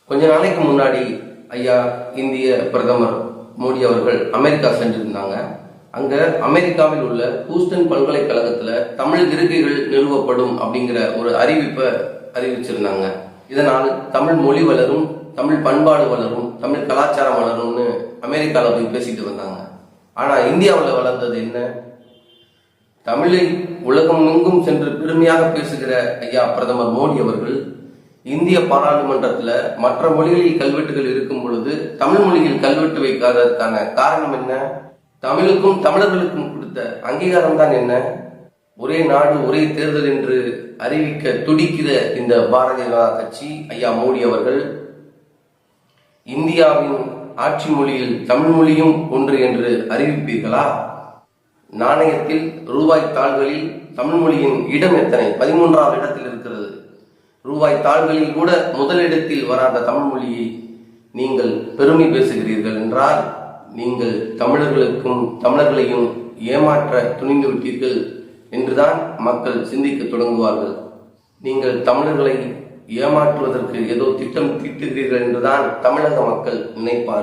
கொஞ்ச நாளைக்கு முன்னாடி ஐயா இந்திய பிரதமர் மோடி அவர்கள் அமெரிக்கா சென்றிருந்தாங்க. அங்க அமெரிக்காவில் உள்ள ஹூஸ்டன் பல்கலைக்கழகத்துல தமிழ் இருக்கைகள் நிறுவப்படும் அப்படிங்கிற ஒரு அறிவிப்பை அறிவிச்சிருந்தாங்க. இதனால் தமிழ் மொழி வளரும், தமிழ் பண்பாடு வளரும், தமிழ் கலாச்சாரம் வளரும்னு அமெரிக்காவில் போய் பேசிட்டு வந்தாங்க. ஆனா இந்தியாவில் வளர்ந்தது என்ன? தமிழை உலகம் எங்கும் சென்று பெருமையாக பேசுகிற ஐயா பிரதமர் மோடி அவர்கள் இந்திய பாராளுமன்றத்துல மற்ற மொழிகளில் கல்வெட்டுகள் இருக்கும் பொழுது தமிழ் மொழியில் கல்வெட்டு வைக்காததற்கான காரணம் என்ன? தமிழுக்கும் தமிழர்களுக்கும் கொடுத்த அங்கீகாரம் தான் என்ன? ஒரே நாடு ஒரே தேர்தல் என்று அறிவிக்க துடிக்கிற இந்த பாரதிய ஜனதா கட்சி ஐயா மோடி அவர்கள் இந்தியாவின் ஆட்சி மொழியில் தமிழ் மொழியும் ஒன்று என்று அறிவிப்பீர்களா? நாணயத்தில் ரூபாய் தாள்களில் தமிழ் மொழியின் இடம் எத்தனை? 13ஆம் இடத்தில் இருக்கிறது. ரூபாய் தாள்களில் கூட முதலிடத்தில் வராத தமிழ் மொழியை நீங்கள் பெருமை பேசுகிறீர்கள் என்றால் நீங்கள் தமிழர்களுக்கும் தமிழர்களையும் ஏமாற்ற துணிந்து விட்டீர்கள் என்றுதான் மக்கள் சிந்திக்க தொடங்குவார்கள். நீங்கள் தமிழர்களை ஏமாற்றுவதற்கு ஏதோ திட்டம் தீட்டுகிறீர்கள் என்றுதான் தமிழக மக்கள் நினைப்பார்கள்.